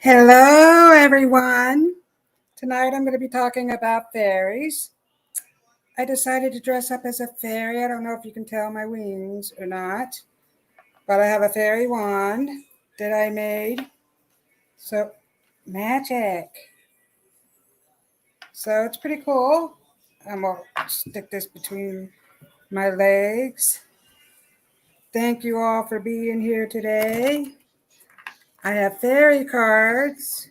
Hello, everyone. Tonight I'm going to be talking about fairies. I decided to dress up as a fairy. I don't know if you can tell my wings or not, but I have a fairy wand that I made. So, magic. So it's pretty cool. I'm going to stick this between my legs. Thank you all for being here today. I have fairy cards.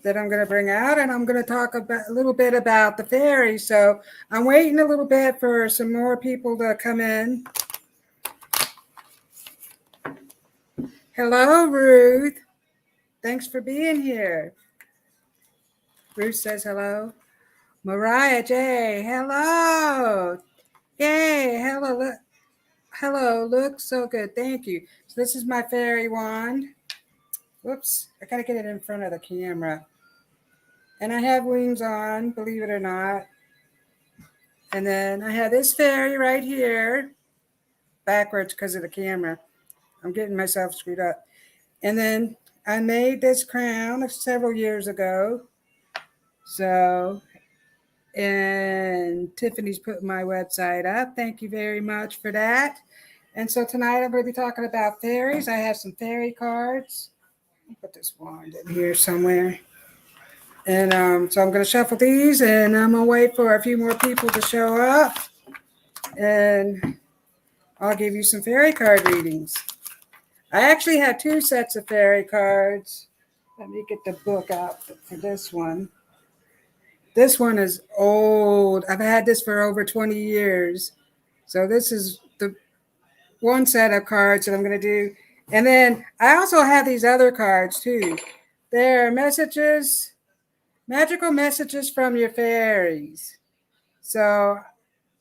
That I'm going to bring out, and I'm going to talk about a little bit about the fairies. So I'm waiting a little bit for some more people to come in. Hello, Ruth. Thanks for being here. Ruth says hello. Mariah J. Hello. Yay. Hello. Looks so good. Thank you. So this is my fairy wand. Whoops. I got to get it in front of the camera. And I have wings on, believe it or not. And then I have this fairy right here, backwards because of the camera. I'm getting myself screwed up. And then I made this crown several years ago. So, and Tiffany's put my website up. Thank you very much for that. And so tonight I'm going to be talking about fairies. I have some fairy cards. Let me put this wand in here somewhere. And so I'm going to shuffle these, and I'm going to wait for a few more people to show up. And I'll give you some fairy card readings. I actually have two sets of fairy cards. Let me get the book out for this one. This one is old. I've had this for over 20 years. So this is the one set of cards that I'm going to do. And then I also have these other cards too. They're messages. Magical messages from your fairies. So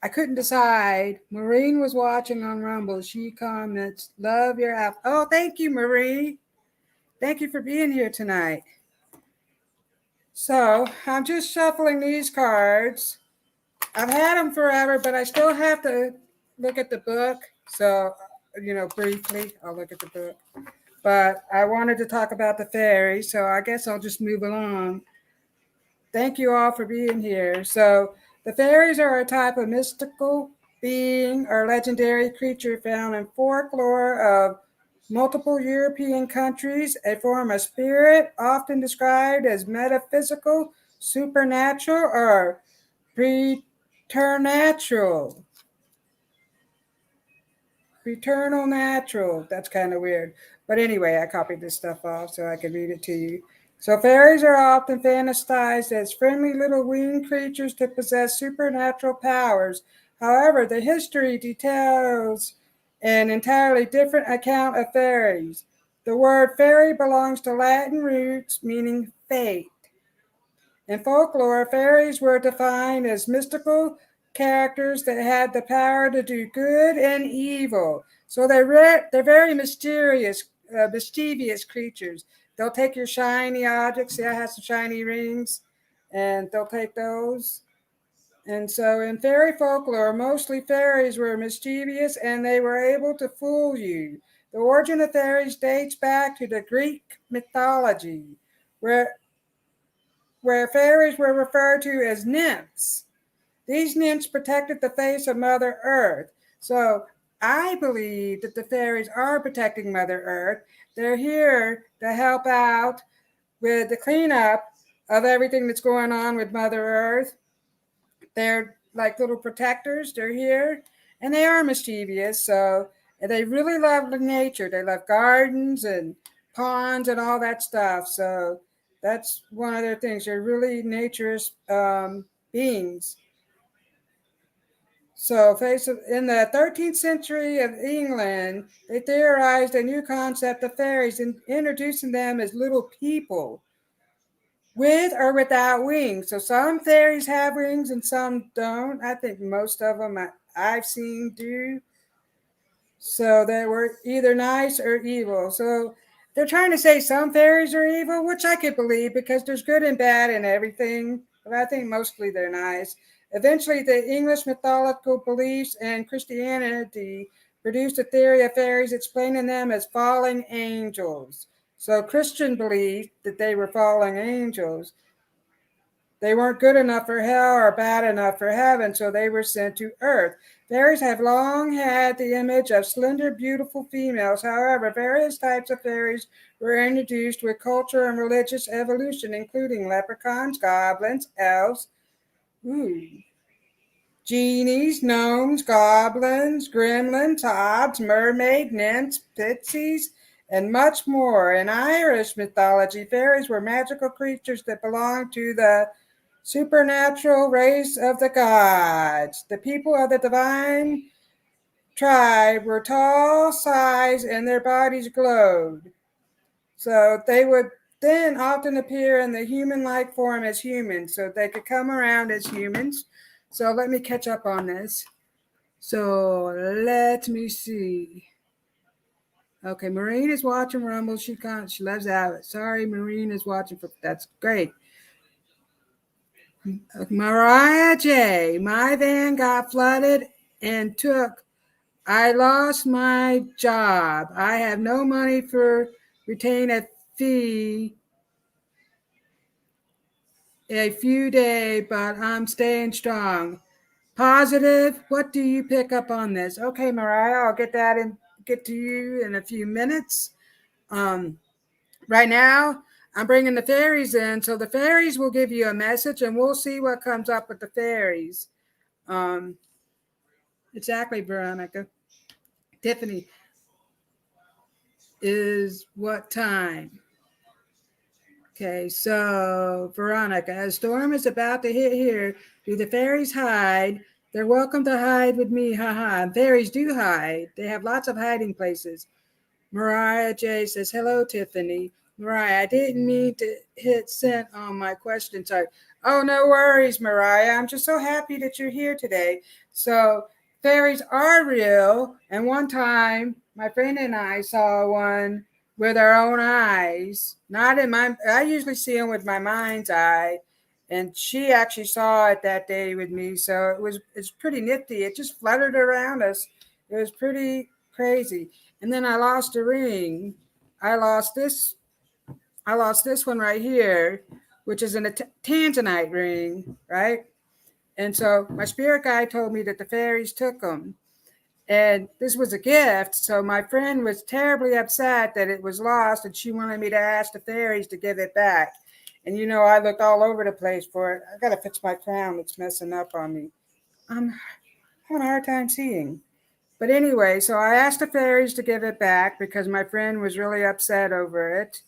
I couldn't decide. Maureen was watching on Rumble. She comments, love your app. Oh, thank you, Marie. Thank you for being here tonight. So I'm just shuffling these cards. I've had them forever, but I still have to look at the book. So, briefly, I'll look at the book. But I wanted to talk about the fairies, so I guess I'll just move along. Thank you all for being here. So the fairies are a type of mystical being or legendary creature found in folklore of multiple European countries, a form of spirit often described as metaphysical, supernatural, or preternatural. Preternal natural. That's kind of weird. But anyway, I copied this stuff off so I could read it to you. So fairies are often fantasized as friendly little winged creatures to possess supernatural powers. However, the history details an entirely different account of fairies. The word fairy belongs to Latin roots meaning fate. In folklore, fairies were defined as mystical characters that had the power to do good and evil. So they're very mischievous creatures. They'll take your shiny objects. See, I have some shiny rings, and they'll take those. And so in fairy folklore, mostly fairies were mischievous, and they were able to fool you. The origin of fairies dates back to the Greek mythology, where fairies were referred to as nymphs. These nymphs protected the face of Mother Earth. So I believe that the fairies are protecting Mother Earth. They're here to help out with the cleanup of everything that's going on with Mother Earth. They're like little protectors. They're here, and they are mischievous. So they really love nature. They love gardens and ponds and all that stuff. So that's one of their things. They're really naturist beings. So, in the 13th century of England, they theorized a new concept of fairies, introducing them as little people with or without wings. So some fairies have wings and some don't. I think most of them I've seen do. So they were either nice or evil. So they're trying to say some fairies are evil, which I could believe because there's good and bad in everything. But I think mostly they're nice. Eventually, the English mythological beliefs and Christianity produced a theory of fairies, explaining them as fallen angels. So Christian believed that they were fallen angels. They weren't good enough for hell or bad enough for heaven, so they were sent to earth. Fairies have long had the image of slender, beautiful females. However, various types of fairies were introduced with culture and religious evolution, including leprechauns, goblins, elves, genies, gnomes, goblins, gremlins, hobs, mermaid, nymphs, pixies, and much more. In Irish mythology, fairies were magical creatures that belonged to the supernatural race of the gods. The people of the divine tribe were tall, size, and their bodies glowed. So they would then often appear in the human-like form as humans, so they could come around as humans. So let me catch up on this. So let me see. Okay, Maureen is watching Rumble. She loves Abbott. Sorry, Maureen is watching. That's great. Mariah J. My van got flooded and I lost my job. I have no money for retain a fee a few days, but I'm staying strong. Positive. What do you pick up on this? Okay, Mariah, I'll get to you in a few minutes. Right now, I'm bringing the fairies in, so the fairies will give you a message, and we'll see what comes up with the fairies. Exactly, Veronica. Tiffany, is what time? Okay, so Veronica, a storm is about to hit here. Do the fairies hide? They're welcome to hide with me, haha. Fairies do hide. They have lots of hiding places. Mariah J says, hello, Tiffany. Mariah, I didn't mean to hit send on my question. Sorry. Oh, no worries, Mariah. I'm just so happy that you're here today. So fairies are real. And one time, my friend and I saw one with our own eyes. I usually see them with my mind's eye. And she actually saw it that day with me. So it's pretty nifty. It just fluttered around us. It was pretty crazy. And then I lost a ring. I lost this one right here, which is a tanzanite ring, right? And so my spirit guide told me that the fairies took them. And this was a gift. So my friend was terribly upset that it was lost, and she wanted me to ask the fairies to give it back. And I looked all over the place for it. I got to fix my crown. It's messing up on me. I'm having a hard time seeing. But anyway, so I asked the fairies to give it back because my friend was really upset over it.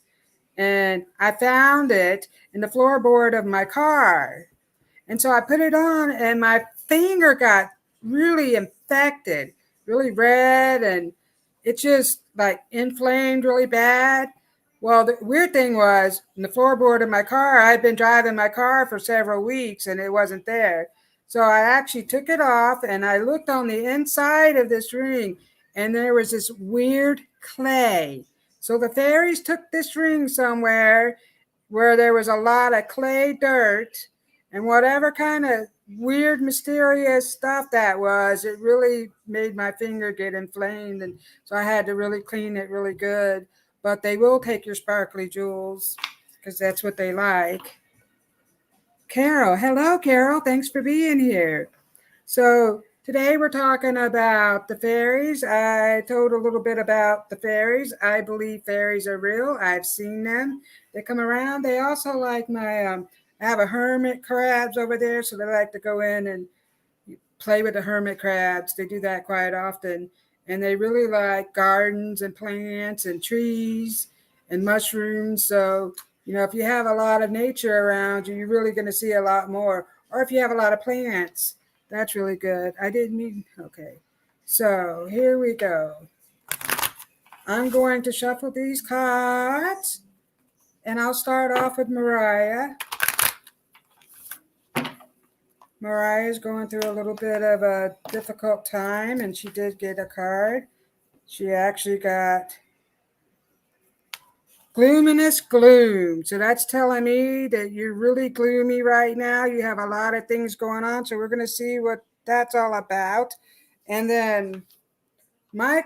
And I found it in the floorboard of my car. And so I put it on, and my finger got really infected, really red, and it just like inflamed really bad. Well, the weird thing was, in the floorboard of my car, I'd been driving my car for several weeks and it wasn't there. So I actually took it off and I looked on the inside of this ring, and there was this weird clay. So the fairies took this ring somewhere where there was a lot of clay dirt, and whatever kind of weird, mysterious stuff that was, it really made my finger get inflamed. And so I had to really clean it really good. But they will take your sparkly jewels because that's what they like. Carol, hello, Carol. Thanks for being here. So today we're talking about the fairies. I told a little bit about the fairies. I believe fairies are real. I've seen them. They come around. They also like I have a hermit crabs over there, so they like to go in and play with the hermit crabs. They do that quite often. And they really like gardens and plants and trees and mushrooms. So, if you have a lot of nature around you, you're really going to see a lot more. or if you have a lot of plants, that's really good. I didn't mean, okay. So here we go. I'm going to shuffle these cards, and I'll start off with Mariah. Mariah's going through a little bit of a difficult time, and she did get a card. She actually got Gloominess Gloom. So that's telling me that you're really gloomy right now. You have a lot of things going on. So we're going to see what that's all about. And then Mike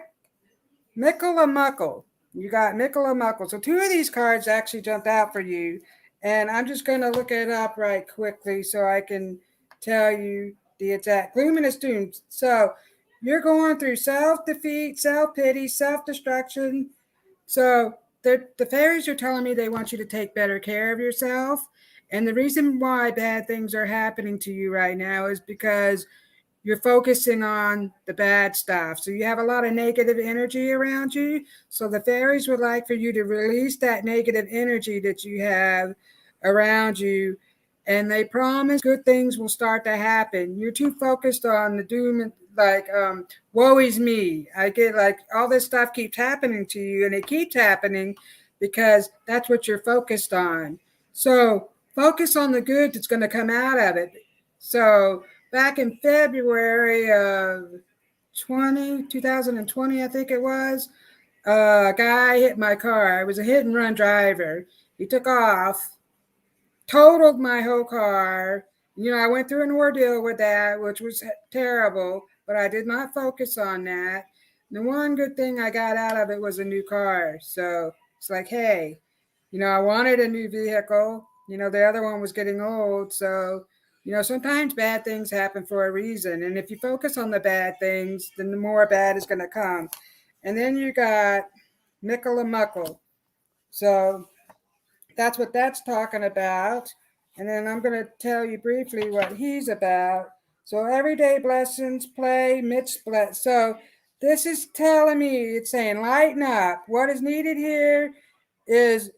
Mickle. You got Mickle. So two of these cards actually jumped out for you. And I'm just going to look it up right quickly so I can tell you the exact Gloominess Doom. So you're going through self-defeat, self-pity, self-destruction. So the fairies are telling me they want you to take better care of yourself. And the reason why bad things are happening to you right now is because you're focusing on the bad stuff. So you have a lot of negative energy around you. So the fairies would like for you to release that negative energy that you have around you. And they promise good things will start to happen. You're too focused on the doom and woe is me. I get like all this stuff keeps happening to you, and it keeps happening because that's what you're focused on. So focus on the good that's going to come out of it. So back in February of 2020, I think it was, a guy hit my car. I was a hit and run driver. He took off, totaled my whole car. I went through an ordeal with that, which was terrible, but I did not focus on that. The one good thing I got out of it was a new car. So it's like, hey, I wanted a new vehicle. The other one was getting old. So, sometimes bad things happen for a reason. And if you focus on the bad things, then the more bad is going to come. And then you got Mickle and Muckle. So that's what that's talking about. And then I'm going to tell you briefly what he's about. So everyday blessings, play, mid split. So this is telling me, it's saying lighten up. What is needed here is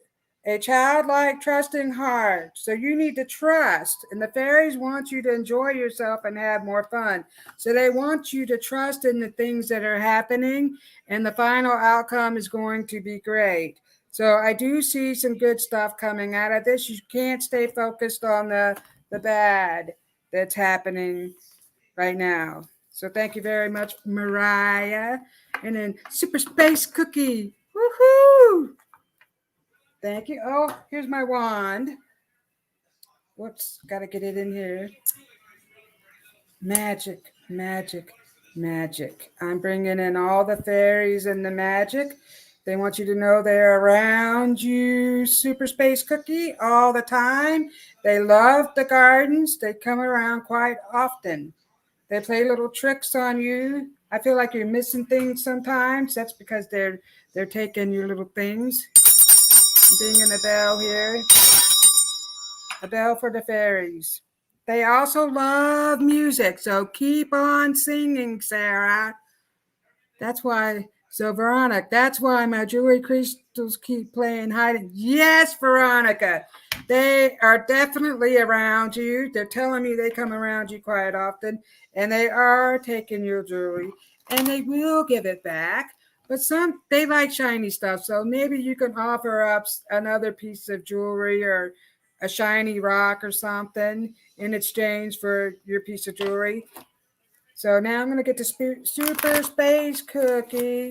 a childlike trusting heart. So you need to trust. And the fairies want you to enjoy yourself and have more fun. So they want you to trust in the things that are happening. And the final outcome is going to be great. So I do see some good stuff coming out of this. You can't stay focused on the bad that's happening right now. So thank you very much, Mariah. And then Super Space Cookie. Woohoo! Thank you. Oh, here's my wand. Whoops, gotta get it in here. Magic, magic, magic. I'm bringing in all the fairies and the magic. They want you to know they're around you, Super Space Cookie, all the time. They love the gardens. They come around quite often. They play little tricks on you. I feel like you're missing things sometimes. That's because they're taking your little things. I'm dinging a bell here. A bell for the fairies. They also love music, so keep on singing, Sarah. That's why, so Veronica, that's why my jewelry crystals keep playing hiding. Yes, Veronica, they are definitely around you. They're telling me they come around you quite often, and they are taking your jewelry, and they will give it back. But they like shiny stuff, so maybe you can offer up another piece of jewelry or a shiny rock or something in exchange for your piece of jewelry. So now I'm going to get the Super Space Cookie.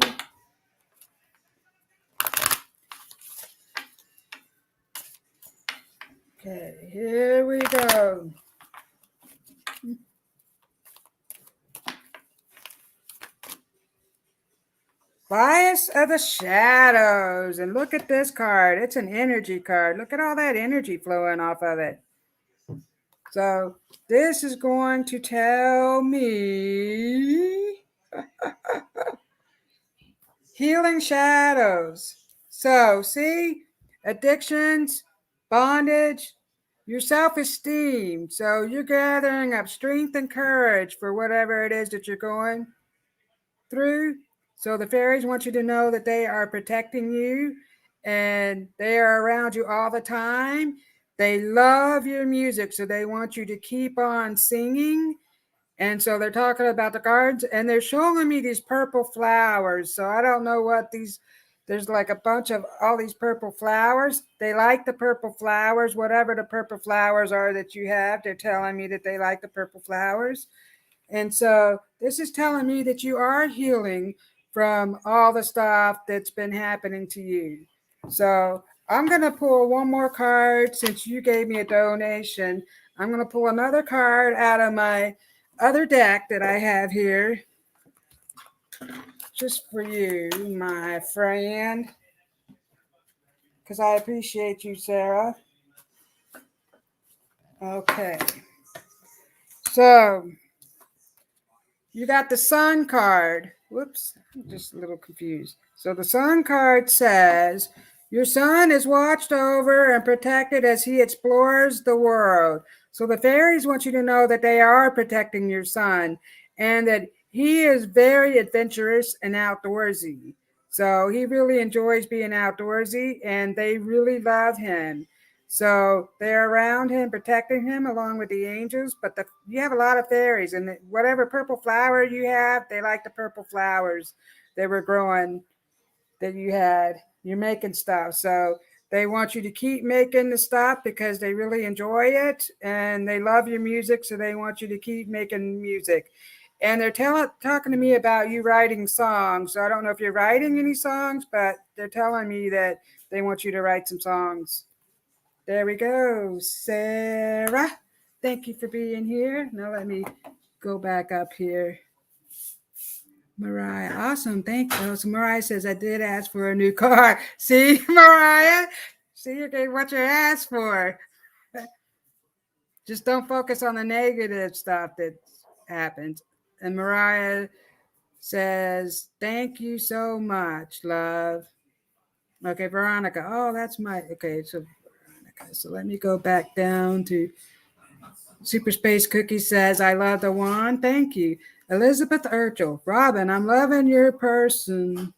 Okay, here we go. Bias of the Shadows. And look at this card. It's an energy card. Look at all that energy flowing off of it. So this is going to tell me healing shadows. So see, addictions, bondage, your self-esteem. So you're gathering up strength and courage for whatever it is that you're going through. So the fairies want you to know that they are protecting you and they are around you all the time. They love your music, so they want you to keep on singing. And so they're talking about the cards, and they're showing me these purple flowers. So I don't know what these, there's like a bunch of all these purple flowers. They like the purple flowers, whatever the purple flowers are that you have. They're telling me that they like the purple flowers. And so this is telling me that you are healing from all the stuff that's been happening to you. So I'm going to pull one more card since you gave me a donation. I'm going to pull another card out of my other deck that I have here just for you, my friend, because I appreciate you, Sarah. Okay. So you got the Sun card. Whoops, I'm just a little confused. So the Sun card says, your son is watched over and protected as he explores the world. So the fairies want you to know that they are protecting your son and that he is very adventurous and outdoorsy. So he really enjoys being outdoorsy and they really love him. So they're around him, protecting him along with the angels. But you have a lot of fairies, and whatever purple flower you have, they like the purple flowers that were growing that you had. You're making stuff. So they want you to keep making the stuff because they really enjoy it and they love your music. So they want you to keep making music. And they're talking to me about you writing songs. So I don't know if you're writing any songs, but they're telling me that they want you to write some songs. There we go, Sarah. Thank you for being here. Now let me go back up here. Mariah, awesome. Thank you. So Mariah says, I did ask for a new car. See, Mariah? See, you're getting what you asked for. Just don't focus on the negative stuff that happens. And Mariah says, thank you so much, love. Okay, Veronica. Oh, that's my, okay, so Veronica. So let me go back down to Super Space Cookie says, I love the wand. Thank you. Elizabeth Urchel. Robyn, I'm loving your persona.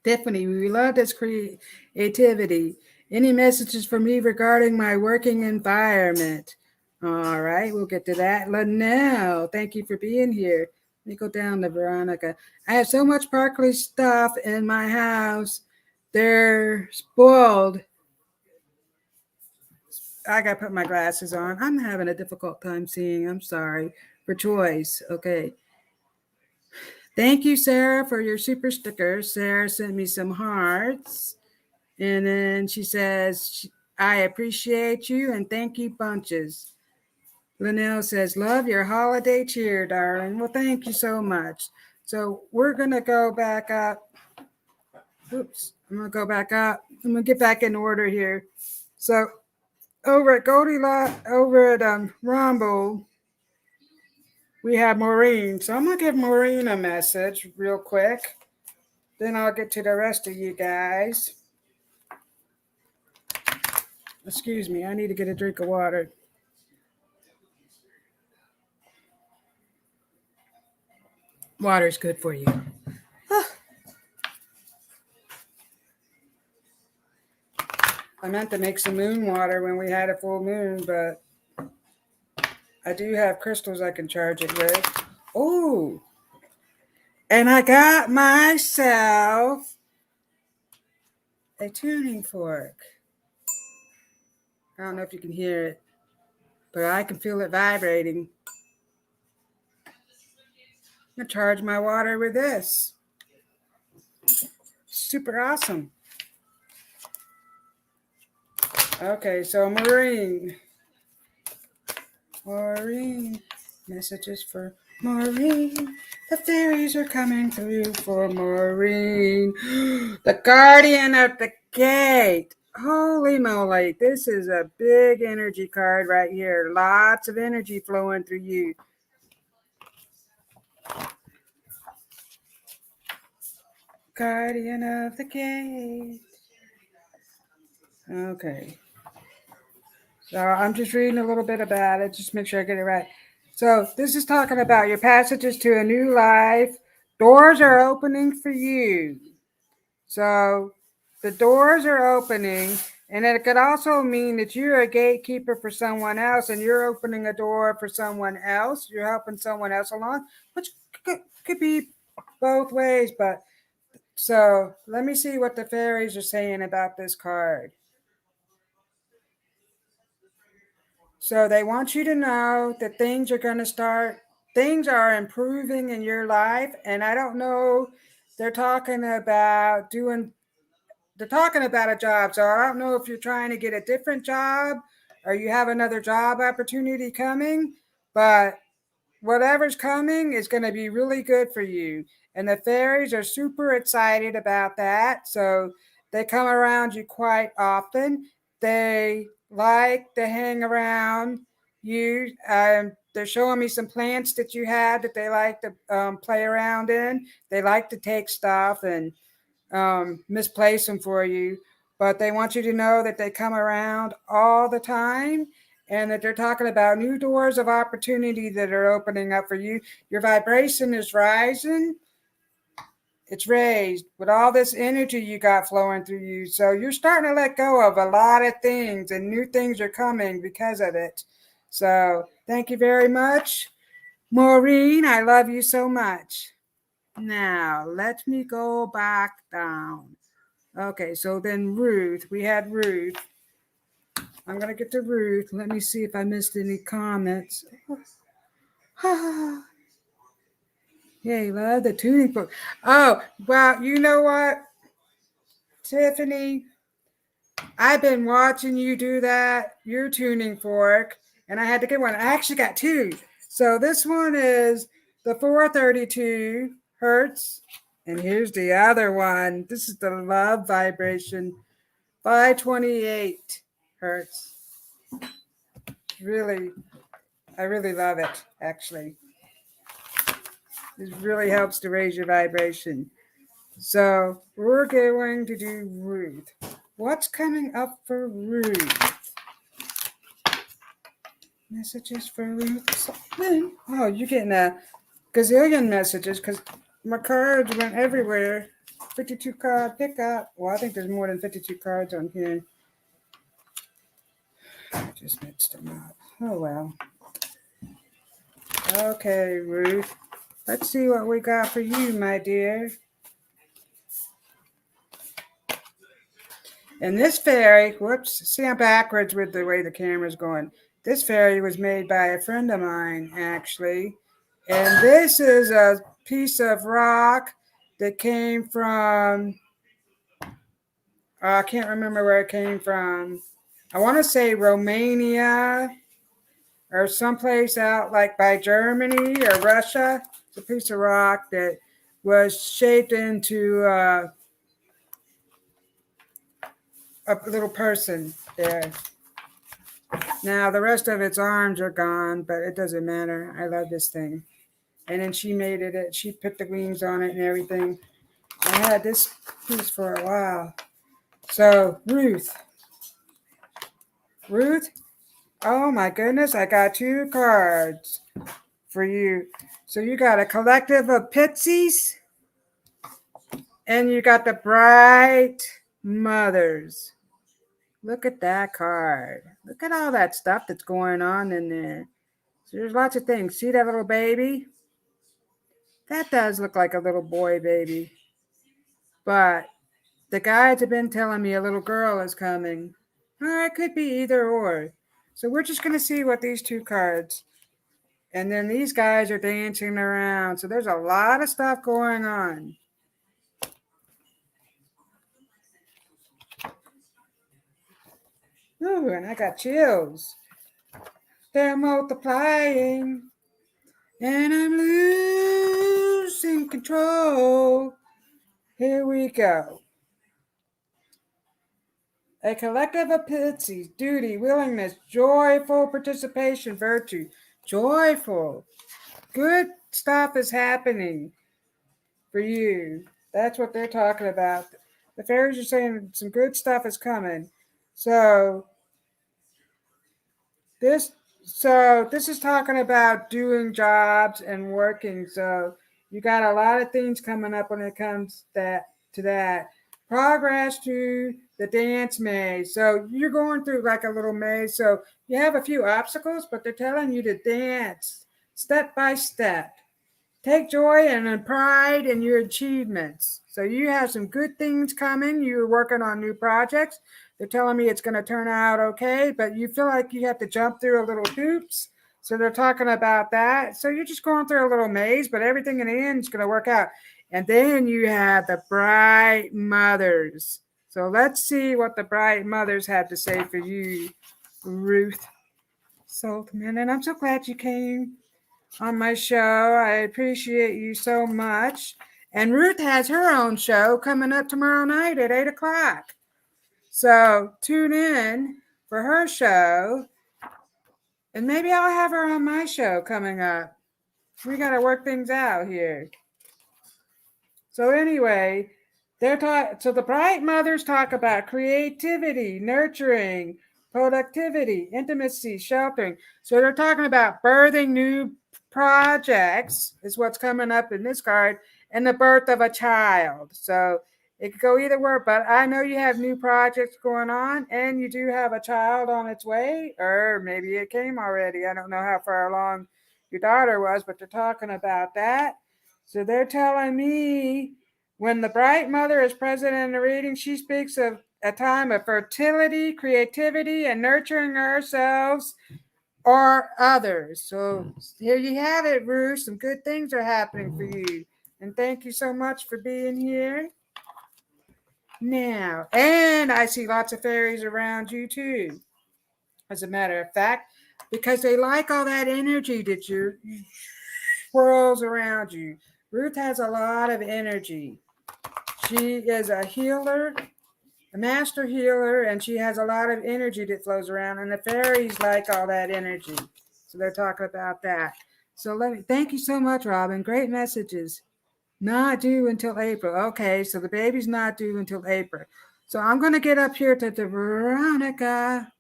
Tiffany, we love this creativity. Any messages for me regarding my working environment? All right, we'll get to that. Linnell, thank you for being here. Let me go down to Veronica. I have so much sparkly stuff in my house. They're spoiled. I got to put my glasses on. I'm having a difficult time seeing. I'm sorry. For choice. Okay. Thank you, Sarah, for your super sticker. Sarah sent me some hearts. And then she says, I appreciate you and thank you bunches. Linnell says, love your holiday cheer, darling. Well, thank you so much. So we're going to go back up. Oops. I'm going to go back up. I'm going to get back in order here. So over at Goldylocks, over at Rumble, we have Maureen. So I'm going to give Maureen a message real quick. Then I'll get to the rest of you guys. Excuse me, I need to get a drink of water. Water's good for you. I meant to make some moon water when we had a full moon, but I do have crystals I can charge it with. Oh, and I got myself a tuning fork. I don't know if you can hear it, but I can feel it vibrating. I'm going to charge my water with this. Super awesome. Okay, so Maureen, messages for Maureen. The fairies are coming through for Maureen. The guardian of the gate. Holy moly, this is a big energy card right here. Lots of energy flowing through you. Guardian of the gate. Okay. So I'm just reading a little bit about it. Just make sure I get it right. So this is talking about your passages to a new life. Doors are opening for you. So the doors are opening, and it could also mean that you're a gatekeeper for someone else and you're opening a door for someone else. You're helping someone else along, which could be both ways. But so let me see what the fairies are saying about this card. So they want you to know that things are going to start, things are improving in your life. And I don't know, they're talking about doing, they're talking about a job. So I don't know if you're trying to get a different job or you have another job opportunity coming, but whatever's coming is going to be really good for you. And the fairies are super excited about that. So they come around you quite often. They like to hang around you. They're showing me some plants that you had that they like to play around in. They like to take stuff and misplace them for you, but they want you to know that they come around all the time and that they're talking about new doors of opportunity that are opening up for you. Your vibration is rising. It's raised with all this energy you got flowing through you. So you're starting to let go of a lot of things and new things are coming because of it. So thank you very much, Maureen. I love you so much. Now let me go back down. Okay, so then Ruth, we had Ruth. I'm going to get to Ruth. Let me see if I missed any comments. Yay, love the tuning fork. Oh, well, you know what, Tiffany? I've been watching you do that, your tuning fork, and I had to get one. I actually got two. So this one is the 432 hertz, and here's the other one. This is the love vibration, 528 hertz. Really, I really love it, actually. This really helps to raise your vibration. So we're going to do Ruth. What's coming up for Ruth? Messages for Ruth. Oh, you're getting a gazillion messages because my cards went everywhere. 52 card pickup. Well, I think there's more than 52 cards on here. I just mixed them up. Oh, well. Okay, Ruth. Let's see what we got for you, my dear. And this fairy, whoops, see I'm backwards with the way the camera's going. This fairy was made by a friend of mine, actually. And this is a piece of rock that came from, I can't remember where it came from. I want to say Romania or someplace out like by Germany or Russia. It's a piece of rock that was shaped into a little person there. Now the rest of its arms are gone, but it doesn't matter. I love this thing. And then she made it, she put the wings on it and everything. I had this piece for a while. So Ruth, oh my goodness, I got two cards for you. So you got a collective of pixies and you got the bright mothers. Look at that card. Look at all that stuff that's going on in there. So there's lots of things. See that little baby? That does look like a little boy baby. But the guides have been telling me a little girl is coming. Or it could be either or. So we're just going to see what these two cards. And then these guys are dancing around. So there's a lot of stuff going on. Ooh, and I got chills. They're multiplying. And I'm losing control. Here we go. A collective of pixies, duty, willingness, joyful participation, virtue. Joyful. Good stuff is happening for you. That's what they're talking about. The fairies are saying some good stuff is coming. So this is talking about doing jobs and working. So you got a lot of things coming up when it comes to that. progress through the dance maze. So you're going through like a little maze. So you have a few obstacles, but they're telling you to dance step by step. Take joy and pride in your achievements. So you have some good things coming. You're working on new projects. They're telling me it's going to turn out okay, but you feel like you have to jump through a little hoops. So they're talking about that. So you're just going through a little maze, but everything in the end is going to work out. And then you have the bright mothers. So let's see what the bright mothers have to say for you, Ruth Saltman. And I'm so glad you came on my show. I appreciate you so much. And Ruth has her own show coming up tomorrow night at 8 o'clock. So tune in for her show. And maybe I'll have her on my show coming up. We got to work things out here. So anyway, so the bright mothers talk about creativity, nurturing, productivity, intimacy, sheltering. So they're talking about birthing new projects is what's coming up in this card, and the birth of a child. So it could go either way, but I know you have new projects going on, and you do have a child on its way, or maybe it came already. I don't know how far along your daughter was, but they're talking about that. So they're telling me when the bright mother is present in the reading, she speaks of a time of fertility, creativity, and nurturing ourselves or others. So here you have it, Ruth. Some good things are happening for you. And thank you so much for being here. Now, and I see lots of fairies around you too, as a matter of fact, because they like all that energy that you swirls around you. Ruth has a lot of energy. She is a healer, a master healer, and she has a lot of energy that flows around, and the fairies like all that energy. So they're talking about that. So thank you so much, Robyn. Great messages. Not due until April. Okay, so the baby's not due until April. So I'm going to get up here to the Veronica.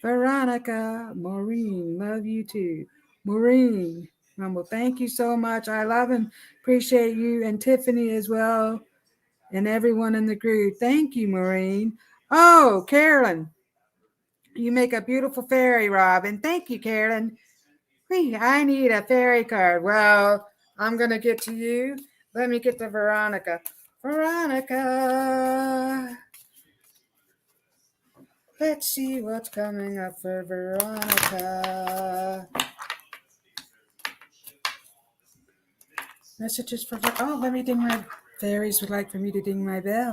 Veronica, Maureen, love you too. Maureen, well, thank you so much. I love and appreciate you, and Tiffany as well, and everyone in the group. Thank you, Maureen. Oh, Carolyn, you make a beautiful fairy, Robyn. Thank you, Carolyn. I need a fairy card. Well, I'm going to get to you. Let me get to Veronica. Veronica. Let's see what's coming up for Veronica. Messages for... Oh, let me ding my... Fairies would like for me to ding my bell.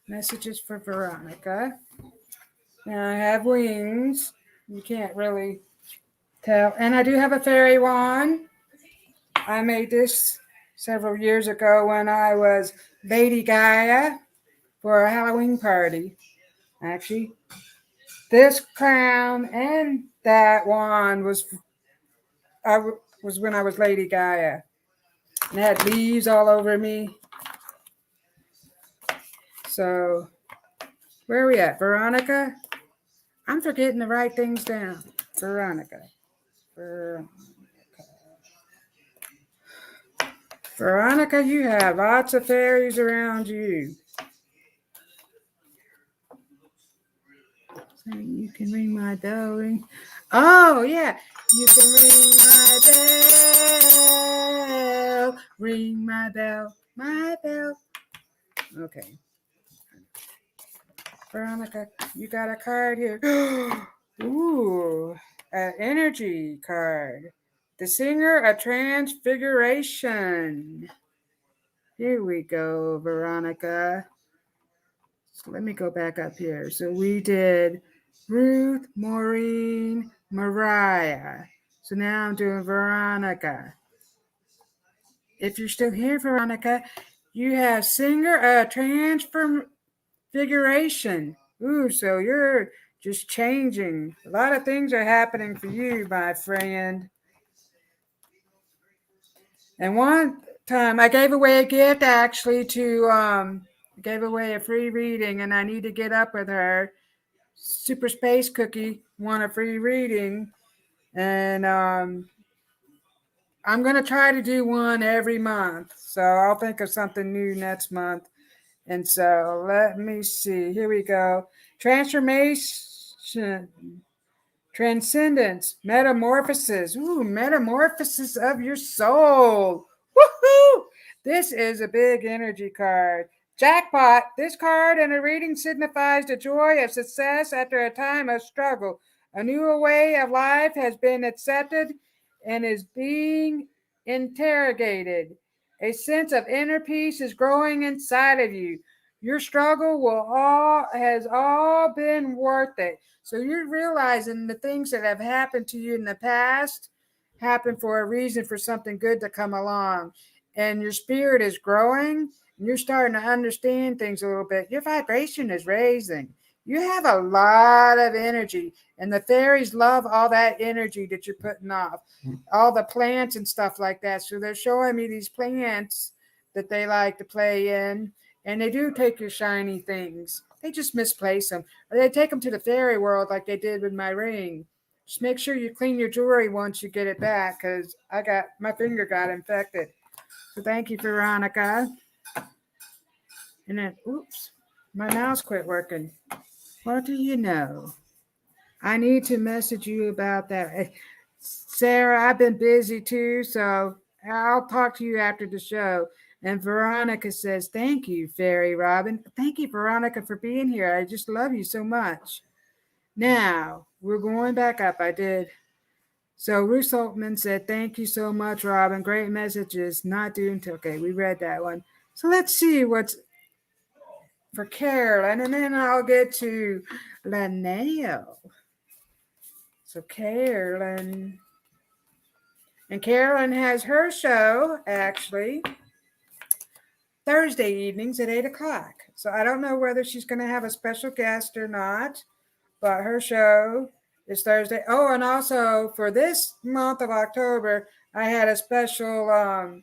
Messages for Veronica. Now I have wings. You can't really tell. And I do have a fairy wand. I made this several years ago when I was Lady Gaia for a Halloween party. Actually, this crown and that wand was when I was Lady Gaia. And it had leaves all over me. So, where are we at? Veronica? I'm forgetting to write things down. Veronica. Veronica, you have lots of fairies around you. So you can ring my bell. Oh, yeah. You can ring my bell. Ring my bell. My bell. Okay. Veronica, you got a card here. Ooh, an energy card. The singer of transfiguration. Here we go, Veronica. So let me go back up here. So we did Ruth, Maureen, Mariah. So now I'm doing Veronica. If you're still here, Veronica, you have singer of transfiguration. Ooh, so you're just changing. A lot of things are happening for you, my friend. And one time I gave away a gift actually gave away a free reading, and I need to get up with her. Super Space Cookie won a free reading, and I'm going to try to do one every month. So I'll think of something new next month. And so let me see. Here we go. Transformation, transcendence, metamorphosis. Ooh, metamorphosis of your soul. Woohoo! This is a big energy card. Jackpot. This card in a reading signifies the joy of success after a time of struggle. A new way of life has been accepted and is being interrogated. A sense of inner peace is growing inside of you. Your struggle has all been worth it. So you're realizing the things that have happened to you in the past happened for a reason, for something good to come along. And your spirit is growing and you're starting to understand things a little bit. Your vibration is raising. You have a lot of energy, and the fairies love all that energy that you're putting off, all the plants and stuff like that. So they're showing me these plants that they like to play in, and they do take your shiny things. They just misplace them, or they take them to the fairy world like they did with my ring. Just make sure you clean your jewelry once you get it back, because my finger got infected. So thank you, Veronica. And then, oops, my mouse quit working. What do you know? I need to message you about that. Sarah, I've been busy too, so I'll talk to you after the show. And Veronica says, thank you, Fairy Robyn. Thank you, Veronica, for being here. I just love you so much. Now, we're going back up. I did. So Ruth Saltman said, thank you so much, Robyn. Great messages. Not due until, okay, we read that one. So let's see what's for Carolyn, and then I'll get to Linnell. So Carolyn. And Carolyn has her show, actually, Thursday evenings at 8 o'clock. So I don't know whether she's going to have a special guest or not, but her show is Thursday. Oh, and also for this month of October, I had a special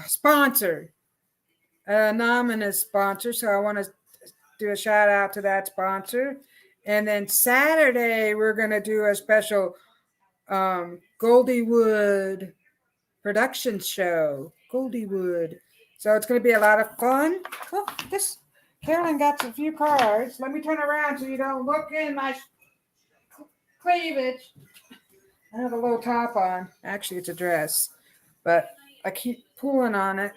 sponsor, an anonymous sponsor. So I want to do a shout out to that sponsor. And then Saturday, we're going to do a special Goldywood production show. Goldywood. So it's going to be a lot of fun. Oh, this Carolyn got a few cards. Let me turn around so you don't look in my cleavage. I have a little top on. Actually, it's a dress, but I keep pulling on it.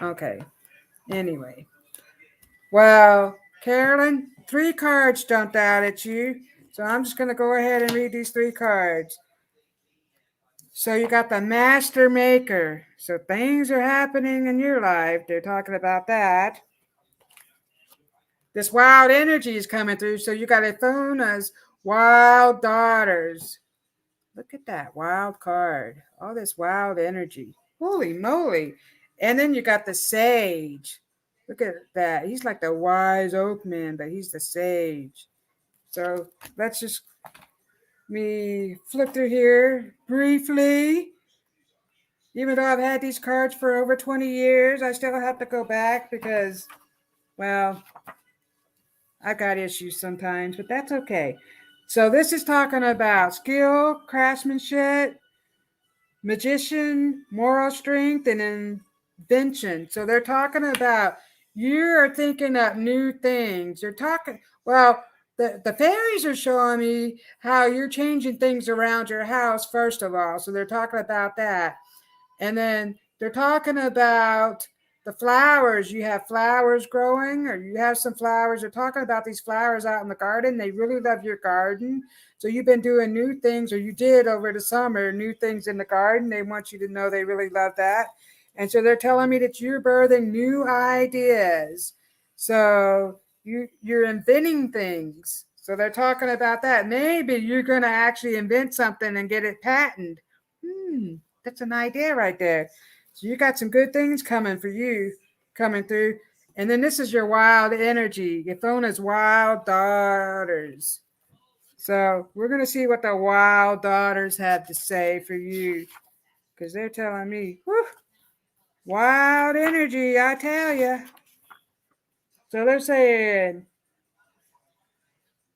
Okay. Anyway. Well, Carolyn, 3 cards jumped out at you. So I'm just going to go ahead and read these 3 cards. So you got the master maker. So things are happening in your life. They're talking about that. This wild energy is coming through. So you got Iphona's wild daughters. Look at that wild card. All this wild energy. Holy moly. And then you got the sage. Look at that. He's like the wise oak man, but he's the sage. So let's just me flip through here briefly. Even though I've had these cards for over 20 years, I still have to go back because, well, I got issues sometimes, but that's okay. So this is talking about skill, craftsmanship, magician, moral strength, and invention. So they're talking about you are thinking up new things. You're talking, well, the fairies are showing me how you're changing things around your house, first of all. So they're talking about that. And then they're talking about the flowers. You have flowers growing, or you have some flowers. They're talking about these flowers out in the garden. They really love your garden. So you've been doing new things, or you did over the summer, new things in the garden. They want you to know they really love that. And so they're telling me that you're birthing new ideas. So you're inventing things. So they're talking about that. Maybe you're going to actually invent something and get it patented. That's an idea right there. So you got some good things coming for you, coming through. And then this is your wild energy. Iphona's wild daughters. So we're going to see what the wild daughters have to say for you. Because they're telling me, whew, wild energy, I tell you. So they're saying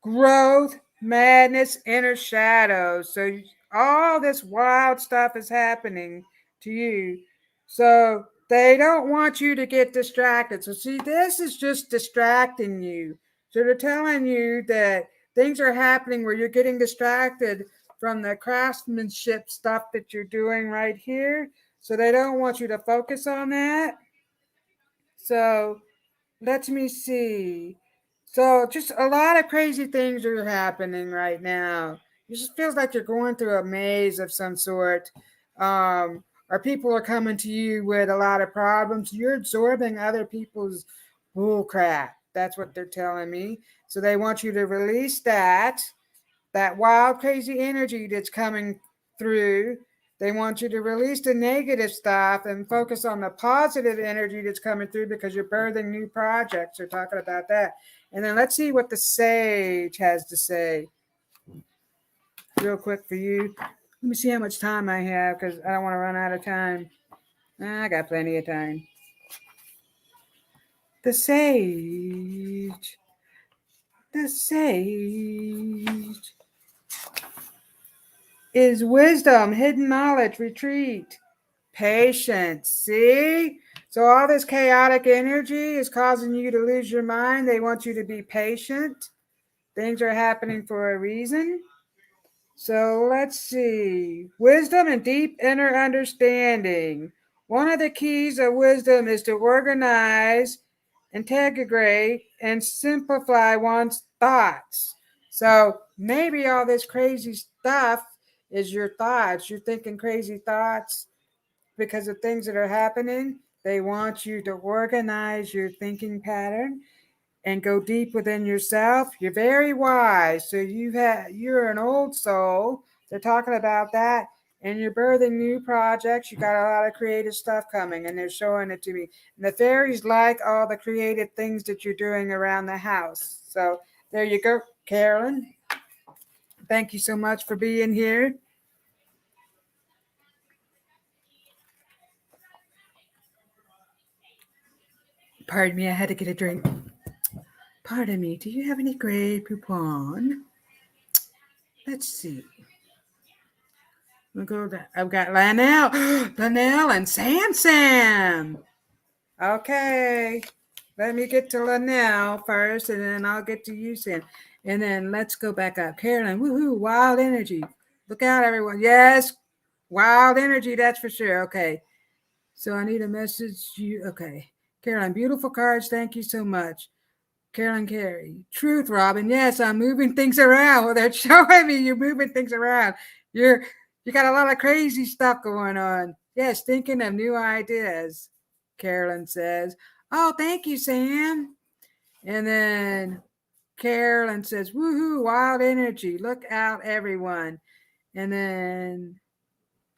growth, madness, inner shadows. So All this wild stuff is happening to you. So they don't want you to get distracted. So see, this is just distracting you. So they're telling you that things are happening where you're getting distracted from the craftsmanship stuff that you're doing right here. So they don't want you to focus on that. So let me see. So just a lot of crazy things are happening right now. It just feels like you're going through a maze of some sort. Or people are coming to you with a lot of problems. You're absorbing other people's bull crap. That's what they're telling me. So they want you to release that wild, crazy energy that's coming through. They want you to release the negative stuff and focus on the positive energy that's coming through because you're birthing new projects. They're talking about that. And then let's see what the sage has to say. Real quick for you. Let me see how much time I have because I don't want to run out of time. I got plenty of time. The sage. The sage is wisdom, hidden knowledge, retreat, patience. See? So all this chaotic energy is causing you to lose your mind. They want you to be patient. Things are happening for a reason. So let's see. Wisdom and deep inner understanding. One of the keys of wisdom is to organize, integrate, and simplify one's thoughts. So maybe all this crazy stuff is your thoughts. You're thinking crazy thoughts because of things that are happening. They want you to organize your thinking pattern and go deep within yourself. You're very wise. So you're an old soul. They're talking about that. And you're birthing new projects. You got a lot of creative stuff coming, and they're showing it to me. And the fairies like all the creative things that you're doing around the house. So there you go, Carolyn. Thank you so much for being here. Pardon me, I had to get a drink. Pardon me, do you have any Grey Poupon? Let's see. I've got Lanelle, Lanelle and Sam. Okay, let me get to Lanelle first, and then I'll get to you, Sam. And then let's go back up. Carolyn, woohoo, wild energy. Look out, everyone. Yes, wild energy, that's for sure. Okay, so I need a message. Okay, Carolyn, beautiful cards. Thank you so much. Carolyn Carey. Truth, Robyn. Yes, I'm moving things around. Well, they're showing me you're moving things around. You got a lot of crazy stuff going on. Yes, thinking of new ideas, Carolyn says. Oh, thank you, Sam. And then Carolyn says, woohoo, wild energy. Look out, everyone. And then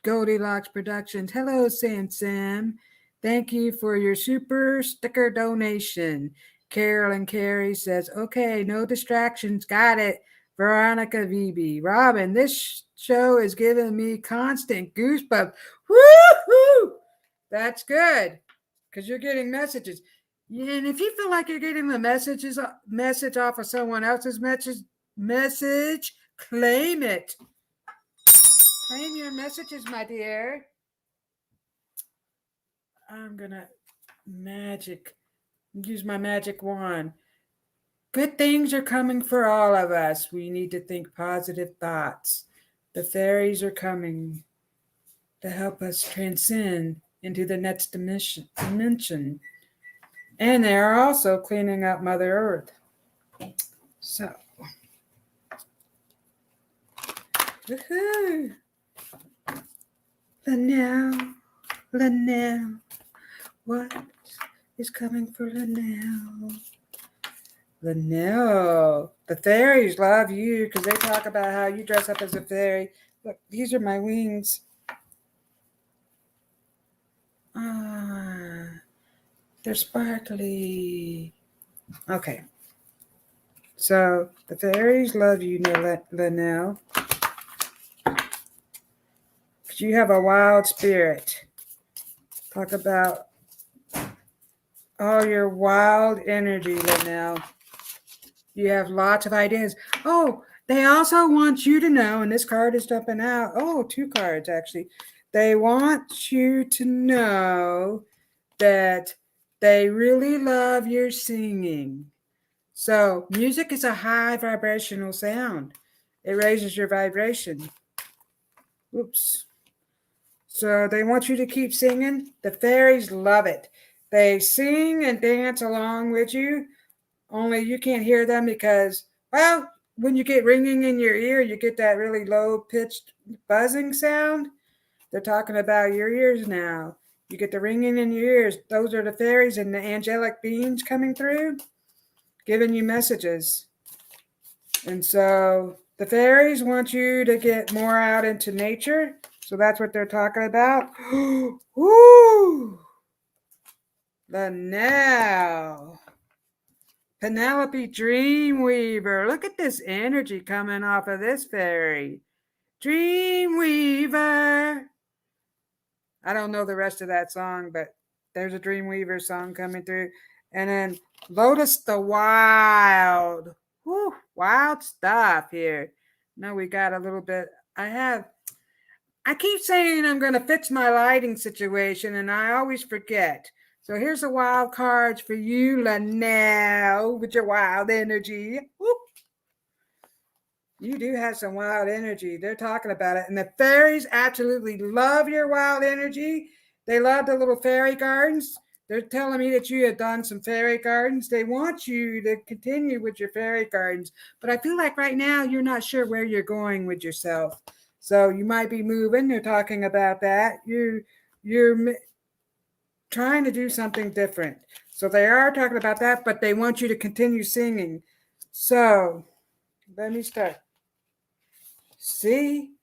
Goldylocks Productions. Hello, Sam. Thank you for your super sticker donation. Carolyn Carey says, okay, no distractions. Got it. Veronica VB. Robyn, this show is giving me constant goosebumps. Woohoo! That's good because you're getting messages. And if you feel like you're getting the message off of someone else's message, claim it. Claim your messages, my dear. I'm going to use my magic wand. Good things are coming for all of us. We need to think positive thoughts. The fairies are coming to help us transcend into the next dimension. And they are also cleaning up Mother Earth. So, woohoo! Lanelle, what is coming for Lanelle? Lanelle, the fairies love you because they talk about how you dress up as a fairy. Look, these are my wings. They're sparkly. Okay. So the fairies love you, Lanelle. Because you have a wild spirit. Talk about all your wild energy, Lanelle. You have lots of ideas. Oh, They also want you to know, and this card is jumping out. Oh, 2 cards actually. They want you to know that they really love your singing. So, music is a high vibrational sound. It raises your vibration. Oops. So, they want you to keep singing. The fairies love it. They sing and dance along with you, only you can't hear them because, well, when you get ringing in your ear, you get that really low pitched buzzing sound. They're talking about your ears now. You get the ringing in your ears. Those are the fairies and the angelic beings coming through, giving you messages. And so the fairies want you to get more out into nature. So that's what they're talking about. Woo! The now. Penelope Dreamweaver. Look at this energy coming off of this fairy. Dreamweaver. I don't know the rest of that song, but there's a Dreamweaver song coming through. And then Lotus the Wild. Whew, wild stuff here. Now we got a little bit. I keep saying I'm going to fix my lighting situation, and I always forget. So here's the wild cards for you, Lanelle, with your wild energy. Whoop. You do have some wild energy. They're talking about it. And the fairies absolutely love your wild energy. They love the little fairy gardens. They're telling me that you have done some fairy gardens. They want you to continue with your fairy gardens. But I feel like right now you're not sure where you're going with yourself. So you might be moving. They're talking about that. You're trying to do something different. So they are talking about that, but they want you to continue singing. So let me start. See?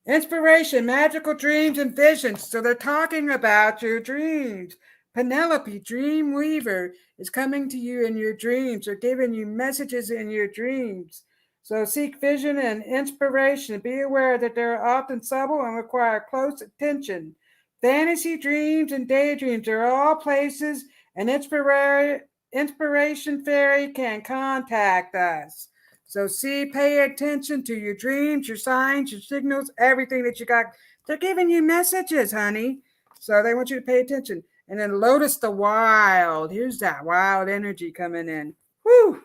Inspiration, magical dreams, and visions. So they're talking about your dreams. Penelope, Dreamweaver, is coming to you in your dreams or giving you messages in your dreams. So seek vision and inspiration. Be aware that they're often subtle and require close attention. Fantasy dreams and daydreams are all places an inspiration fairy can contact us. So pay attention to your dreams, your signs, your signals, everything that you got. They're giving you messages, honey. So they want you to pay attention. And then Lotus the Wild. Here's that wild energy coming in. Whew.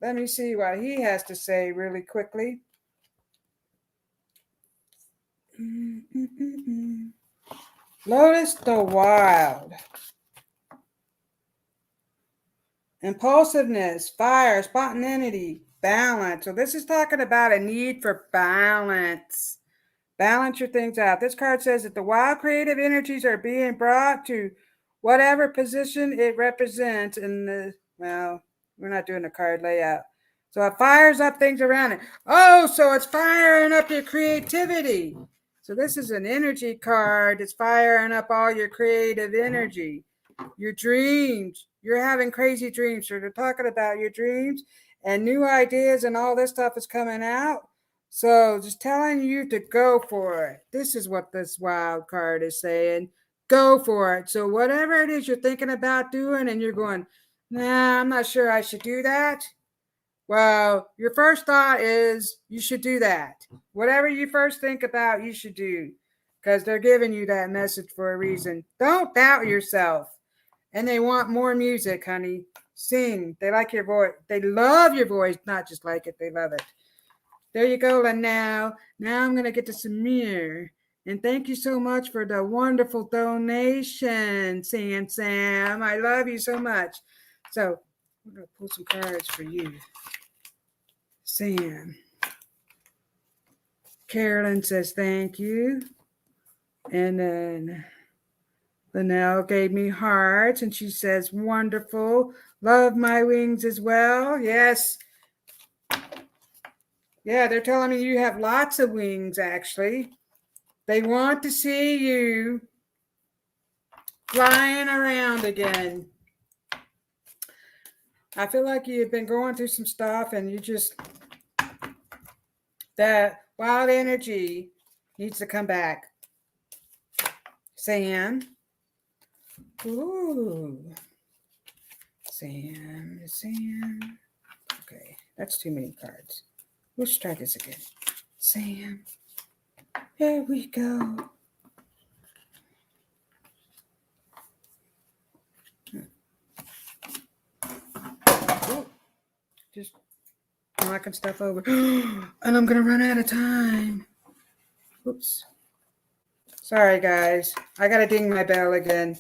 Let me see what he has to say really quickly. Lotus the Wild. Impulsiveness, fire, spontaneity, balance. So this is talking about a need for balance. Balance your things out. This card says that the wild creative energies are being brought to whatever position it represents in the, well, we're not doing a card layout. So it fires up things around it. Oh, so it's firing up your creativity. So this is an energy card. It's firing up all your creative energy. Your dreams. You're having crazy dreams. So they're talking about your dreams and new ideas and all this stuff is coming out. So just telling you to go for it. This is what this wild card is saying. Go for it. So whatever it is you're thinking about doing and you're going, nah, I'm not sure I should do that. Well, your first thought is you should do that. Whatever you first think about, you should do. Because they're giving you that message for a reason. Don't doubt yourself. And they want more music, honey. Sing. They like your voice. They love your voice. Not just like it, they love it. There you go, Now I'm going to get to Samir. And thank you so much for the wonderful donation, Sam. I love you so much. So we're going to pull some cards for you. Sam. Carolyn says thank you. And then Linnell gave me hearts, and she says, wonderful. Love my wings as well. Yes. Yeah, they're telling me you have lots of wings, actually. They want to see you flying around again. I feel like you've been going through some stuff and you just, that wild energy needs to come back. Sam. Ooh. Sam. Okay, that's too many cards. Let's try this again. Sam. Here we go. Ooh, just knocking stuff over. And I'm going to run out of time. Oops. Sorry, guys. I got to ding my bell again.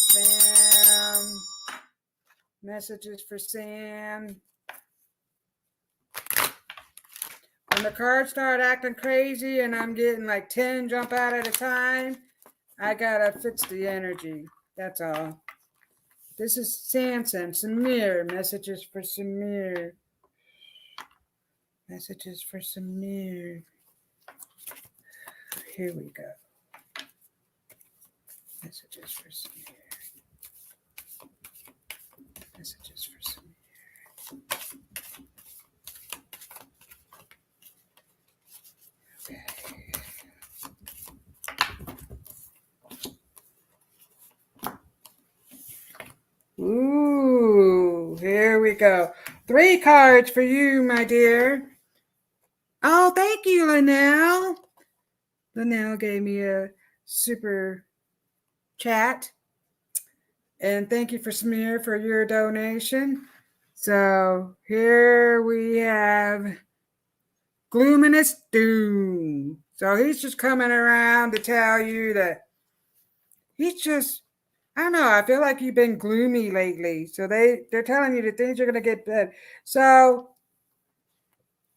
Sam. Messages for Sam. When the cards start acting crazy and I'm getting like 10 jump out at a time, I gotta fix the energy. That's all. This is Samson. Samir. Messages for Samir. Messages for Samir. Here we go. Messages for Samir. Messages for Samir. Okay. Ooh, here we go. 3 cards for you, my dear. Oh, thank you, Linnell. Linnell gave me a super chat. And thank you for Samir for your donation. So here we have Gloominous Doom. So he's just coming around to tell you that he's just, I don't know, I feel like you've been gloomy lately. So they're telling you that things are going to get better. So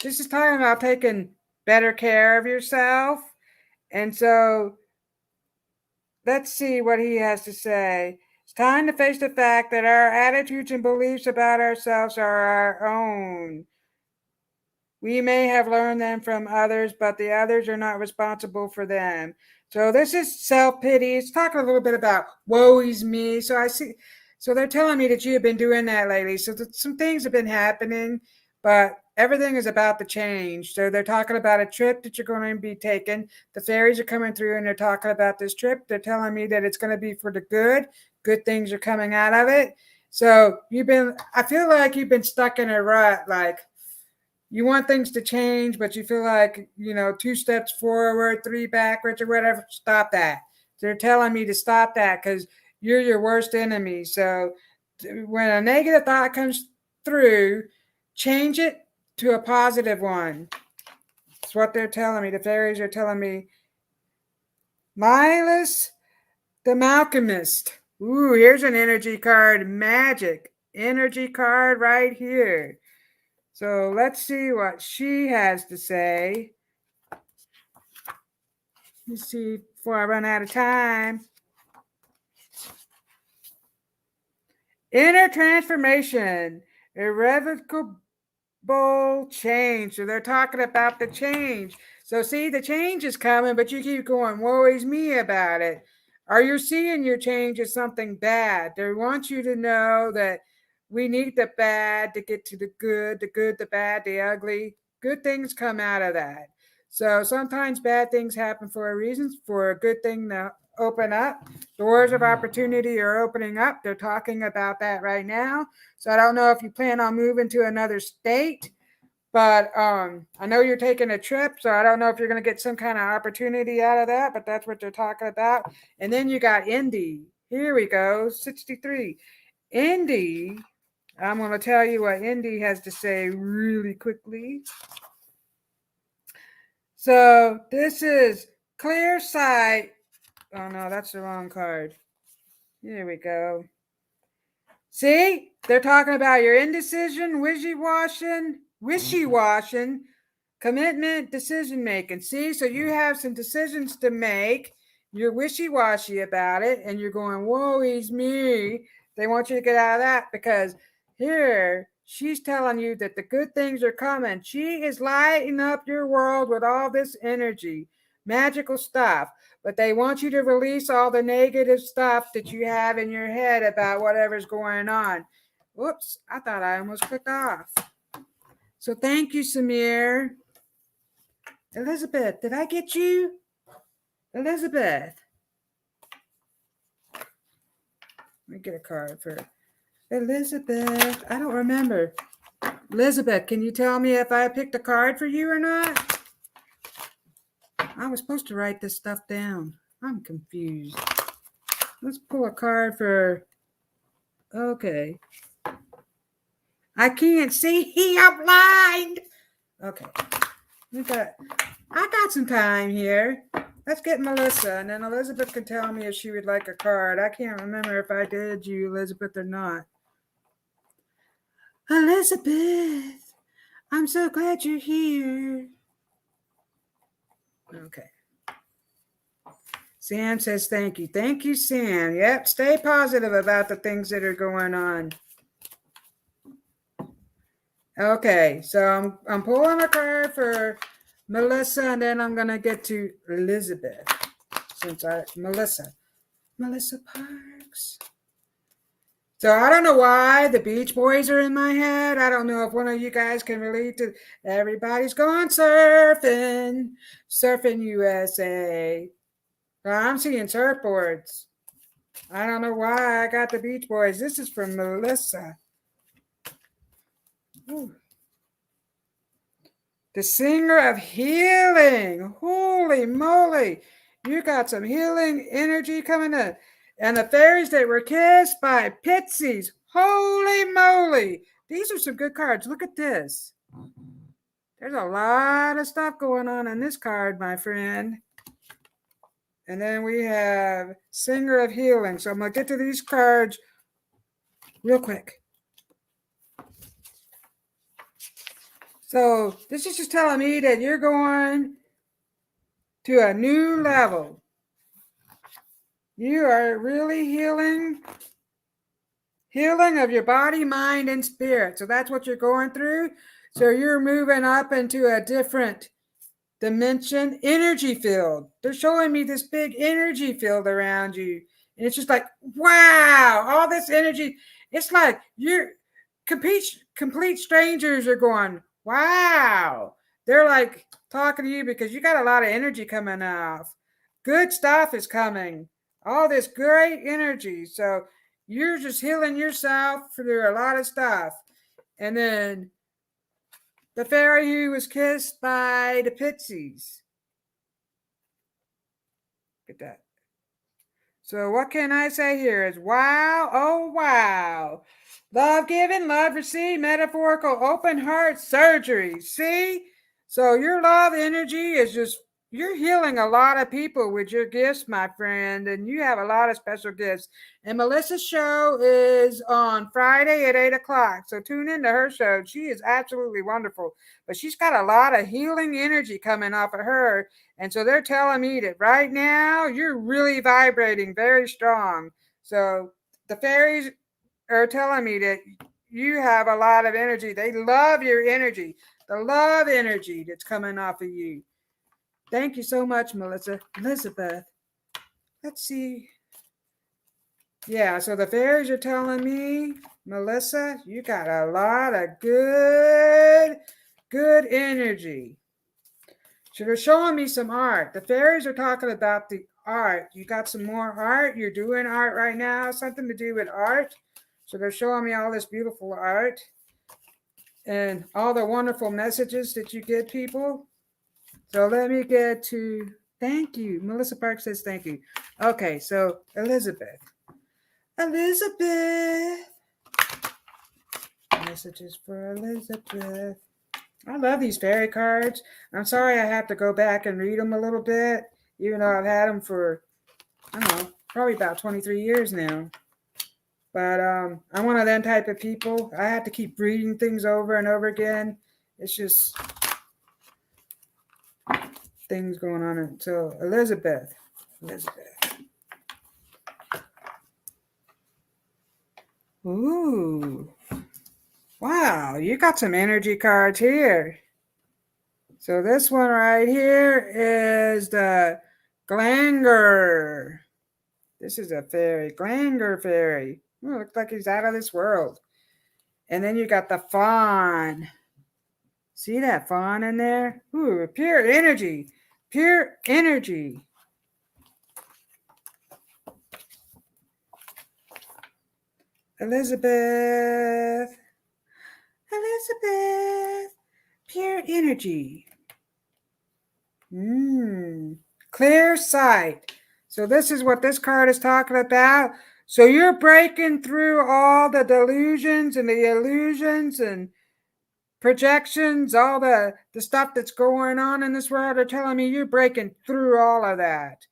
this is talking about taking better care of yourself. And so let's see what he has to say. It's time to face the fact that our attitudes and beliefs about ourselves are our own. We may have learned them from others, but the others are not responsible for them. So this is self-pity. It's talking a little bit about woe is me. So I see. So they're telling me that you have been doing that lately. So some things have been happening, but everything is about to change. So they're talking about a trip that you're going to be taking. The fairies are coming through and they're talking about this trip. They're telling me that it's going to be for the good. Good things are coming out of it. So I feel like you've been stuck in a rut, like you want things to change, but you feel like, 2 steps forward, 3 backwards or whatever. Stop that. They're telling me to stop that because you're your worst enemy. So when a negative thought comes through, change it to a positive one. That's what they're telling me. The fairies are telling me. Milas the Alchemist. Ooh, here's an energy card. Magic. Energy card right here. So let's see what she has to say. Let's see before I run out of time. Inner transformation. Irrevocable change. So they're talking about the change. So see, the change is coming, but you keep going, woe is me about it. Are you seeing your change as something bad? They want you to know that we need the bad to get to the good, the bad, the ugly. Good things come out of that. So sometimes bad things happen for a reason, for a good thing to open up. Doors of opportunity are opening up. They're talking about that right now. So I don't know if you plan on moving to another state, but I know you're taking a trip, so I don't know if you're going to get some kind of opportunity out of that, but that's what they're talking about. And then you got Indy. Here we go, 63. Indy, I'm going to tell you what Indy has to say really quickly. So this is clear sight. Oh, no, that's the wrong card. Here we go. See, they're talking about your indecision, wishy-washing, commitment, decision making. See, so you have some decisions to make. You're wishy-washy about it, and you're going, whoa, he's me. They want you to get out of that because here she's telling you that the good things are coming. She is lighting up your world with all this energy, magical stuff. But they want you to release all the negative stuff that you have in your head about whatever's going on. Whoops, I thought I almost clicked off. So thank you, Samir. Elizabeth, did I get you? Elizabeth. Let me get a card for her. Elizabeth. I don't remember. Elizabeth, can you tell me if I picked a card for you or not? I was supposed to write this stuff down. I'm confused. Let's pull a card for... Okay. I can't see. I'm blind. Okay. I got some time here. Let's get Melissa, and then Elizabeth can tell me if she would like a card. I can't remember if I did you, Elizabeth, or not. Elizabeth, I'm so glad you're here. Okay. Sam says thank you. Thank you, Sam. Yep, stay positive about the things that are going on. Okay, so I'm pulling a card for Melissa, and then I'm going to get to Elizabeth. Melissa Parks. So I don't know why the Beach Boys are in my head. I don't know if one of you guys can relate to everybody's gone surfing. Surfing USA. I'm seeing surfboards. I don't know why I got the Beach Boys. This is from Melissa. Ooh. The singer of healing. Holy moly. You got some healing energy coming in. And the fairies that were kissed by pixies. Holy moly. These are some good cards. Look at this. There's a lot of stuff going on in this card, my friend. And then we have Singer of Healing. So I'm going to get to these cards real quick. So this is just telling me that you're going to a new level. You are really healing of your body, mind, and spirit. So that's what you're going through. So you're moving up into a different dimension, energy field. They're showing me this big energy field around you. And it's just like, wow, all this energy. It's like you're complete strangers are going, wow. They're like talking to you because you got a lot of energy coming off. Good stuff is coming. All this great energy. So you're just healing yourself through a lot of stuff. And then the fairy who was kissed by the pixies. Look at that. So what can I say here is wow, oh wow. Love given, love received, metaphorical open heart surgery. See? So your love energy is just, you're healing a lot of people with your gifts, my friend, and you have a lot of special gifts. And Melissa's show is on Friday at 8 o'clock. So tune into her show. She is absolutely wonderful. But she's got a lot of healing energy coming off of her. And so they're telling me that right now you're really vibrating very strong. So the fairies are telling me that you have a lot of energy. They love your energy, the love energy that's coming off of you. Thank you so much, Melissa. Elizabeth, let's see. Yeah, so the fairies are telling me, Melissa, you got a lot of good energy. So they're showing me some art. The fairies are talking about the art. You got some more art? You're doing art right now? Something to do with art? So they're showing me all this beautiful art and all the wonderful messages that you get people. So let me get to, thank you. Melissa Park says thank you. Okay, so Elizabeth. Messages for Elizabeth. I love these fairy cards. I'm sorry I have to go back and read them a little bit, even though I've had them for, I don't know, probably about 23 years now. But I'm one of them type of people. I have to keep reading things over and over again. It's just things going on. So Elizabeth. Ooh. Wow, you got some energy cards here. So this one right here is the Glanger. This is a fairy, Glanger fairy. Oh, looks like he's out of this world. And then you got the fawn. See that fawn in there? Ooh, pure energy. Pure energy. Elizabeth. Elizabeth. Pure energy. Clear sight. So this is what this card is talking about. So you're breaking through all the delusions and the illusions and projections, all the stuff that's going on in this world. Are telling me you're breaking through all of that.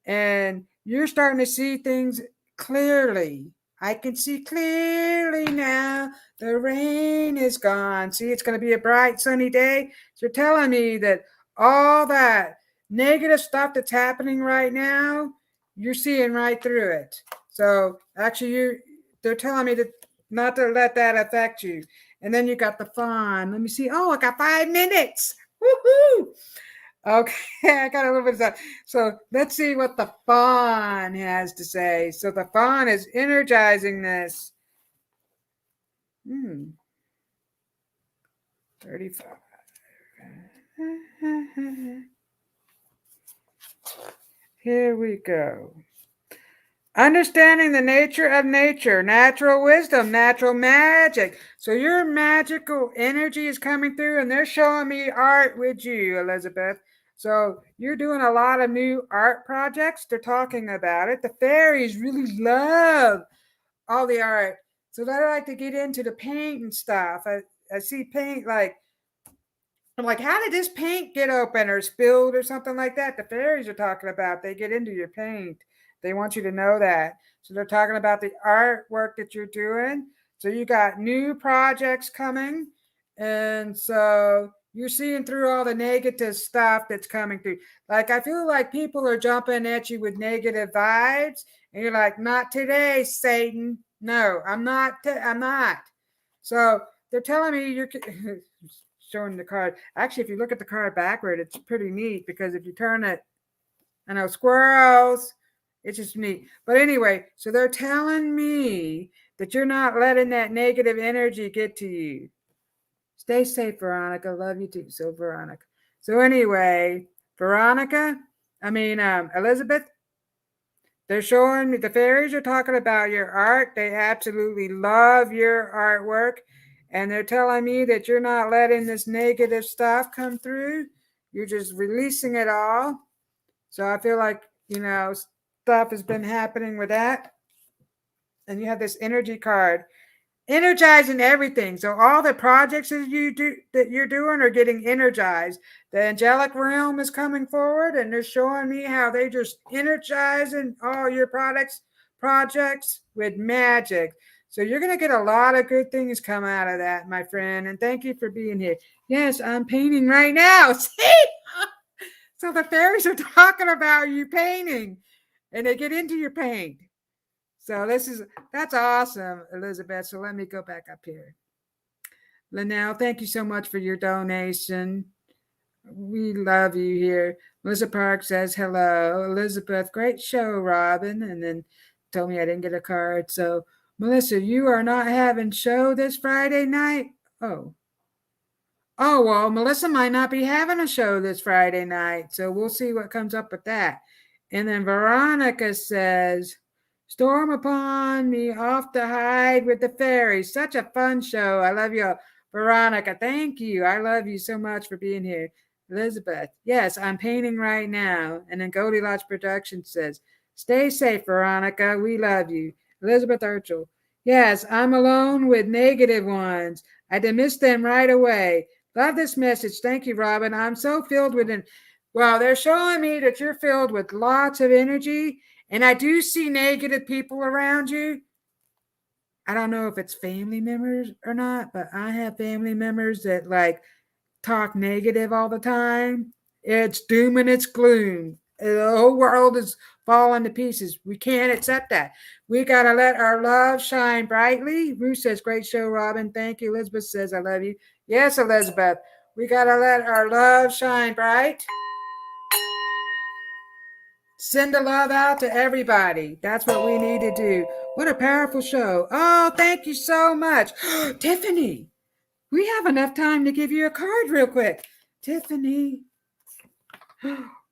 And you're starting to see things clearly. I can see clearly now. The rain is gone. See, it's going to be a bright, sunny day. So you're telling me that all that negative stuff that's happening right now, you're seeing right through it. So actually, they're telling me not to let that affect you. And then you got the fawn. Let me see. Oh, I got 5 minutes. Woohoo! Okay, I got a little bit of that. So let's see what the fawn has to say. So the fawn is energizing this. 35. Here we go. Understanding the nature of nature, natural wisdom, natural magic. So your magical energy is coming through, and they're showing me art with you, Elizabeth. So you're doing a lot of new art projects. They're talking about it. The fairies really love all the art. So they like to get into the paint and stuff. I see paint like, I'm like, how did this paint get open or spilled or something like that? The fairies are talking about they get into your paint. They want you to know that. So they're talking about the artwork that you're doing. So you got new projects coming. And so you're seeing through all the negative stuff that's coming through. Like, I feel like people are jumping at you with negative vibes. And you're like, not today, Satan. No, I'm not. I'm not. So they're telling me you're showing the card. Actually, if you look at the card backward, it's pretty neat because if you turn it, I know squirrels, it's just neat. But anyway, so they're telling me that you're not letting that negative energy get to you. Stay safe, Veronica. Love you too. So, Veronica. So, anyway, Elizabeth, they're showing me, the fairies are talking about your art. They absolutely love your artwork. And they're telling me that you're not letting this negative stuff come through. You're just releasing it all. So I feel like, stuff has been happening with that. And you have this energy card energizing everything. So all the projects that you're doing are getting energized. The angelic realm is coming forward, and they're showing me how they just energizing all your projects with magic. So you're going to get a lot of good things come out of that, my friend. And thank you for being here. Yes, I'm painting right now. See? So the fairies are talking about you painting, and they get into your paint. So that's awesome, Elizabeth. So let me go back up here. Linnell, thank you so much for your donation. We love you here. Melissa Park says hello. Elizabeth, great show, Robyn. And then told me I didn't get a card. So Melissa, you are not having show this Friday night? Oh, well, Melissa might not be having a show this Friday night. So we'll see what comes up with that. And then Veronica says, storm upon me off to hide with the fairies. Such a fun show. I love you, Veronica. Thank you. I love you so much for being here. Elizabeth, yes, I'm painting right now. And then Goldylocks Productions says, stay safe, Veronica. We love you. Elizabeth Urchel, yes, I'm alone with negative ones. I dismiss them right away. Love this message. Thank you, Robyn. I'm so filled with it. Well, they're showing me that you're filled with lots of energy, and I do see negative people around you. I don't know if it's family members or not, but I have family members that like talk negative all the time. It's doom and it's gloom. The whole world is falling to pieces. We can't accept that. We got to let our love shine brightly. Ruth says, great show, Robyn. Thank you. Elizabeth says, I love you. Yes, Elizabeth. We got to let our love shine bright. Send the love out to everybody. That's what we need to do. What a powerful show. Oh, thank you so much. Tiffany, we have enough time to give you a card real quick. Tiffany.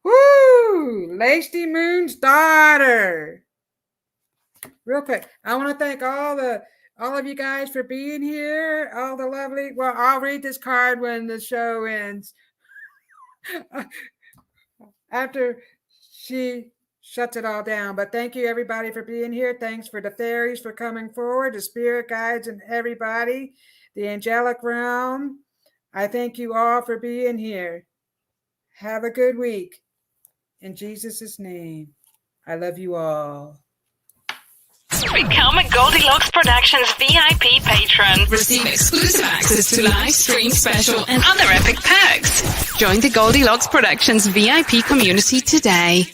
Woo! Lacey Moon's daughter. real quick, I want to thank all of you guys for being here. All the lovely. Well, I'll read this card when the show ends. After she shuts it all down. But thank you, everybody, for being here. Thanks for the fairies for coming forward, the spirit guides and everybody, the angelic realm. I thank you all for being here. Have a good week. In Jesus' name, I love you all. Become a Goldylocks Productions VIP patron. Receive exclusive access to live stream special and other epic perks. Join the Goldylocks Productions VIP community today.